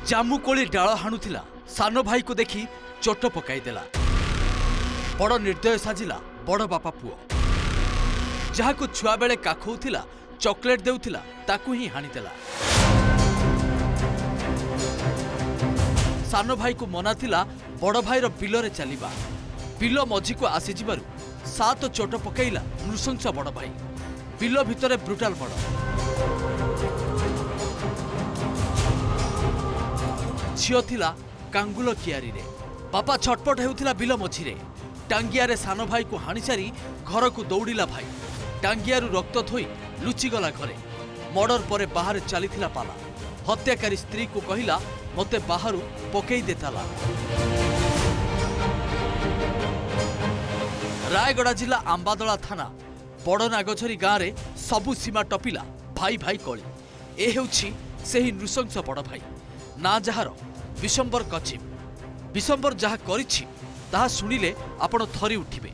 ଜାମୁକୋଳି ଡାଳ ହାଣୁଥିଲା ସାନ ଭାଇକୁ ଦେଖି ଚୋଟ ପକାଇଦେଲା। ବଡ଼ ନିର୍ଦ୍ଦୟ ସାଜିଲା ବଡ଼ ବାପା ପୁଅ। ଯାହାକୁ ଛୁଆବେଳେ କାଖଉଥିଲା ଚକୋଲେଟ୍ ଦେଉଥିଲା ତାକୁ ହିଁ ହାଣିଦେଲା। ସାନ ଭାଇକୁ ମନା ଥିଲା ବଡ଼ ଭାଇର ବିଲରେ ଚାଲିବା। ବିଲ ମଝିକୁ ଆସିଯିବାରୁ ସାତ ଚୋଟ ପକାଇଲା ନୃଶଂସ ବଡ଼ ଭାଇ। ବିଲ ଭିତରେ ବ୍ରୁଟାଲ ବଡ଼। ଝିଅ ଥିଲା କାଙ୍ଗୁଲ କିଆରୀରେ। ବାପା ଛଟପଟ ହେଉଥିଲା ବିଲ ମଝିରେ। ଟାଙ୍ଗିଆରେ ସାନ ଭାଇକୁ ହାଣିସାରି ଘରକୁ ଦୌଡ଼ିଲା ଭାଇ। ଟାଙ୍ଗିଆରୁ ରକ୍ତ ଥୋଇ ଲୁଚିଗଲା ଘରେ। ମର୍ଡର ପରେ ବାହାରେ ଚାଲିଥିଲା ପାଲା। ହତ୍ୟାକାରୀ ସ୍ତ୍ରୀକୁ କହିଲା ମୋତେ ବାହାରୁ ପକେଇ ଦେ ତାଲା। ରାୟଗଡ଼ା ଜିଲ୍ଲା ଆମ୍ବାଦଳା ଥାନା ବଡ଼ନାଗଝରି ଗାଁରେ ସବୁ ସୀମା ଟପିଲା ଭାଇ ଭାଇ କଳି। ଏ ହେଉଛି ସେହି ନୃଶଂସ ବଡ଼ ଭାଇ। ନା ଯାହାର ବିଶମ୍ବର କଚିମ। ବିଶମ୍ବର ଯାହା କରିଛି ତାହା ଶୁଣିଲେ ଆପଣ ଥରି ଉଠିବେ।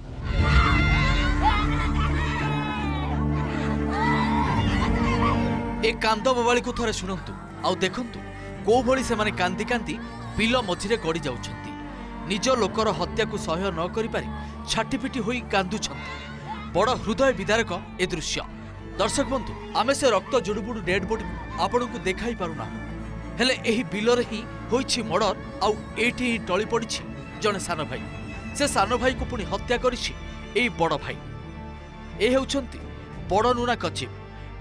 ଏ କାନ୍ଦ ବୋବାଳିକୁ ଥରେ ଶୁଣନ୍ତୁ ଆଉ ଦେଖନ୍ତୁ କୋଉଭଳି ସେମାନେ କାନ୍ଦି କାନ୍ଦି ବିଲ ମଝିରେ ଗଡ଼ି ଯାଉଛନ୍ତି। ନିଜ ଲୋକର ହତ୍ୟାକୁ ସହ୍ୟ ନ କରିପାରି ଛାଟିପିଟି ହୋଇ କାନ୍ଦୁଛନ୍ତି। ବଡ଼ ହୃଦୟ ବିଦାରକ ଏ ଦୃଶ୍ୟ। ଦର୍ଶକ ବନ୍ଧୁ, ଆମେ ସେ ରକ୍ତ ଜୁଡୁବୁଡୁ ଡେଡ୍ ବଡିକୁ ଆପଣଙ୍କୁ ଦେଖାଇ ପାରୁନାହୁଁ। ହେଲେ ଏହି ବିଲରେ ହିଁ ହୋଇଛି ମର୍ଡର। ଆଉ ଏଇଠି ହିଁ ଟଳି ପଡ଼ିଛି ଜଣେ ସାନ ଭାଇ। ସେ ସାନ ଭାଇକୁ ପୁଣି ହତ୍ୟା କରିଛି ଏଇ ବଡ଼ ଭାଇ। ଏ ହେଉଛନ୍ତି ବଡ଼ ନୁନା କଚିମ।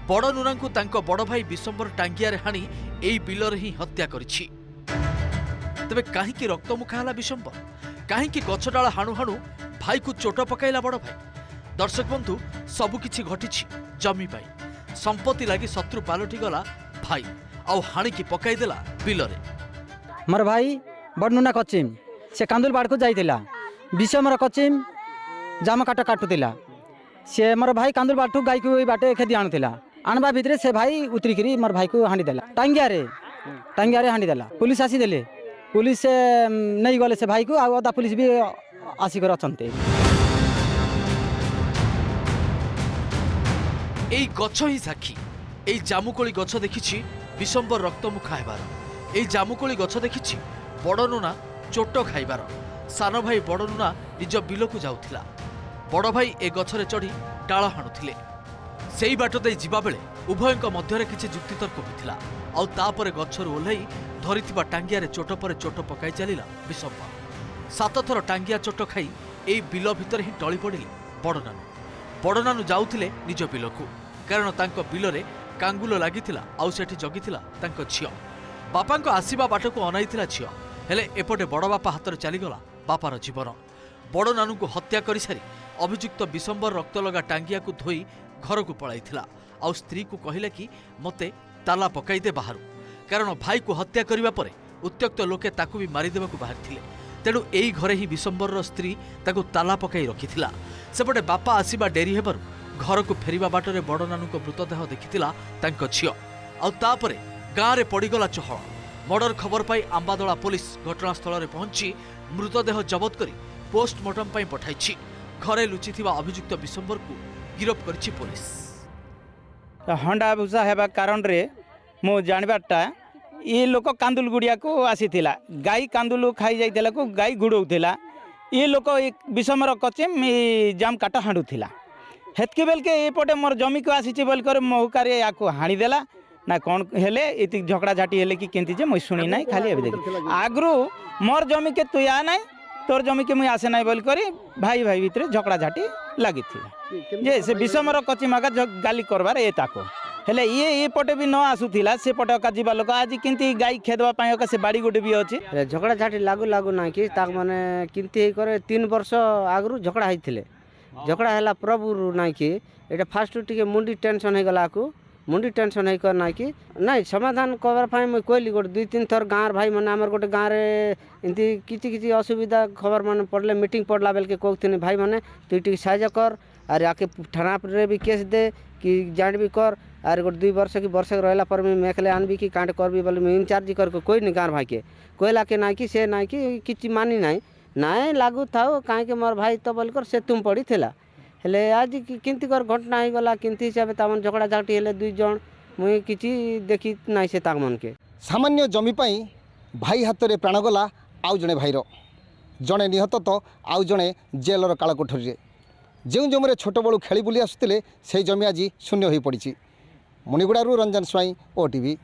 ବଡ଼ ନୁନାଙ୍କୁ ତାଙ୍କ ବଡ଼ ଭାଇ ବିଶମ୍ବର ଟାଙ୍ଗିଆରେ ହାଣି ଏଇ ବିଲରେ ହିଁ ହତ୍ୟା କରିଛି। ତେବେ କାହିଁକି ରକ୍ତମୁଖା ହେଲା ବିଶମ୍ବର? କାହିଁକି ଗଛଡାଳ ହାଣୁ ହାଣୁ ଭାଇକୁ ଚୋଟ ପକାଇଲା ବଡ଼ ଭାଇ? ଦର୍ଶକ ବନ୍ଧୁ, ସବୁକିଛି ଘଟିଛି ଜମି ପାଇଁ। ସମ୍ପତ୍ତି ଲାଗି ଶତ୍ରୁ ପାଲଟି ଗଲା ଭାଇ ଆଉ ହାଣିକି ପକାଇଦେଲା ବିଲରେ। मोर भाई बड़नुना कचिम से कांदुल बाड़ को जाइला। विषमर कचिम जाम काट काटुला। से मोर भाई कांदुल बाटू गाई को बाटे खेदी आणुला। आणवा भितर से भाई उतरिकी मोर भाई को हाणीदेला। टांगिया हाणीदेला। पुलिस आसीदेले। पुलिस नहीं गले से भाई को आधा पुलिस भी आसिकर अछंते। এই গছ ହିଁ ସାକ୍ଷୀ। এই ଜାମୁକୋଳି ଗଛ ଦେଖିଛି ବିଶମ୍ବର ରକ୍ତମୁଖା ହେବାର। এই ଜାମୁକୋଳି ଗଛ ଦେଖିଛି ବଡ଼ ନୁନା ଚୋଟ ଖାଇବାର। ସାନ ଭାଇ ବଡ଼ ନୁନା ନିଜ ବିଲକୁ ଯାଉଥିଲା। ବଡ଼ ଭାଇ ଏ ଗଛରେ ଚଢ଼ି ଡାଳ ହାଣୁଥିଲେ। ସେଇ ବାଟ ଦେଇ ଯିବାବେଳେ ଉଭୟଙ୍କ ମଧ୍ୟରେ କିଛି ଯୁକ୍ତିତର୍କ ହୋଇଥିଲା। ଆଉ ତାପରେ ଗଛରୁ ଓହ୍ଲାଇ ଧରିଥିବା ଟାଙ୍ଗିଆରେ ଚୋଟ ପରେ ଚୋଟ ପକାଇ ଚାଲିଲା ବିଶମ୍ବର। 7 ଥର ଟାଙ୍ଗିଆ ଚୋଟ ଖାଇ ଏଇ ବିଲ ଭିତରେ ହିଁ ଟଳି ପଡ଼ିଲେ ବଡ଼ ନାନୁ। ବଡ଼ ନାନୁ ଯାଉଥିଲେ ନିଜ ବିଲକୁ, କାରଣ ତାଙ୍କ ବିଲରେ କାଙ୍ଗୁଲ ଲାଗିଥିଲା ଆଉ ସେଠି ଜଗିଥିଲା ତାଙ୍କ ଝିଅ। ବାପାଙ୍କ ଆସିବା ବାଟକୁ ଅନାଇଥିଲା ଝିଅ। ହେଲେ ଏପଟେ ବଡ଼ ବାପା ହାତରେ ଚାଲିଗଲା ବାପାର ଜୀବନ। ବଡ଼ ନାନୁଙ୍କୁ ହତ୍ୟା କରିସାରି ଅଭିଯୁକ୍ତ ବିଶମ୍ବର ରକ୍ତଲଗା ଟାଙ୍ଗିଆକୁ ଧୋଇ ଘରକୁ ପଳାଇଥିଲା। ଆଉ ସ୍ତ୍ରୀକୁ କହିଲା କି ମୋତେ ତାଲା ପକାଇଦେ ବାହାରୁ, କାରଣ ଭାଇକୁ ହତ୍ୟା କରିବା ପରେ ଉତ୍ତ୍ୟକ୍ତ ଲୋକେ ତାକୁ ବି ମାରିଦେବାକୁ ବାହାରିଥିଲେ। ତେଣୁ ଏଇ ଘରେ ହିଁ ବିଶମ୍ବରର ସ୍ତ୍ରୀ ତାକୁ ତାଲା ପକାଇ ରଖିଥିଲା। ସେପଟେ ବାପା ଆସିବା ଡେରି ହେବାରୁ ଘରକୁ ଫେରିବା ବାଟରେ ବଡ଼ ନାନୁଙ୍କ ମୃତଦେହ ଦେଖିଥିଲା ତାଙ୍କ ଝିଅ। ଆଉ ତାପରେ ଗାଁରେ ପଡ଼ିଗଲା ଚହଳ। ମର୍ଡର ଖବର ପାଇ ଆମ୍ବାଦଳା ପୁଲିସ ଘଟଣାସ୍ଥଳରେ ପହଞ୍ଚି ମୃତଦେହ ଜବତ କରି ପୋଷ୍ଟମର୍ଟମ ପାଇଁ ପଠାଇଛି। ଘରେ ଲୁଚିଥିବା ଅଭିଯୁକ୍ତ ବିଶମ୍ବରକୁ ଗିରଫ କରିଛି ପୁଲିସ। ହଣ୍ଡା ଭୁଷା ହେବା କାରଣରେ ମୁଁ ଜାଣିବାଟା ଏ ଲୋକ କାନ୍ଦୁଲ ଗୁଡ଼ିଆ को ଆସିଥିଲା। ଗାଈ କାନ୍ଦୁଲ ଖାଇ ଯାଇଥିଲା को ଗାଈ ଗୁଡ଼ଉଥିଲା। ଏ ଲୋକ ବିଷମର କଚିମ ଜାମ କାଟ ହାଣ୍ଡୁଥିଲା। ହେତକି ବେଲକେ ଏପଟେ मोर जमी को आसीची बोलकर महुकारे याको हाणीदेला ना कौन हेले इति झगड़ा झाटी हेले कि केंती जे मुई सुनी नाही। खाली एबे देखि आगरू मोर जमी के तू आ नाही, तोर जमी के मुई आसे नाही बोल करी भाई भाई भितरे झगड़ा झाटी लागी थिला। जे से विषमर कचिमाका गाली करबार ए ताको हेले ये पटे भी न आसुथिला। से पटे का जीवा लोक आज किंती गाई खेदवा पाए का से बाड़ी गोटे भी अछि। झगड़ा झाटी लागू लागू ना कि ताक माने किंती करे 3 वर्ष आगरू झगड़ा हाइथिले। झगड़ा हैला प्रभु ना कि एटा फास्ट टिके मुंडी टेंशन हे गला को मुंडी टेंशन है कर ना कि नहीं समाधान करबार पाई मैं कहली गोटे 2-3 थर गाँव भाई मैंने आमर गोटे गाँव में एमती किसी असुविधा खबर मान पड़े मीटिंग पड़ला बेल के कहते भाई मैंने तु टी साहय कर अरे आके थाना रे भी केस दे कि जान भी कर अरे गोटे 2 वर्ष कि वर्ष रहा पर मैं मेखले आनबी कि कांड करबी बोले मैं इनचार्ज करके कोई नहीं गाँव भाई के कहला के ना कि से ना कि किसी मानी ना ना लागू था कहीं मोर भाई तो बोलकर से तुम पड़ी थिला। हेले आज किंती कर घटना हो गला किंती हिसाब से तामन झगड़ा झाटी हेले 2 जन मुई किछि देखी नाइ से तामन के सामान्य जमी पाई भाई हाथ में प्राण गला आउ जड़े भाईर जड़े निहत तो आउ जड़े जेलर कालकोठरी जो जमीन छोट बड़ू खेली बुली आसुले से जमी आज शून्य हो पड़ी। मुनिगुड़ारू रंजन स्वाई OTV।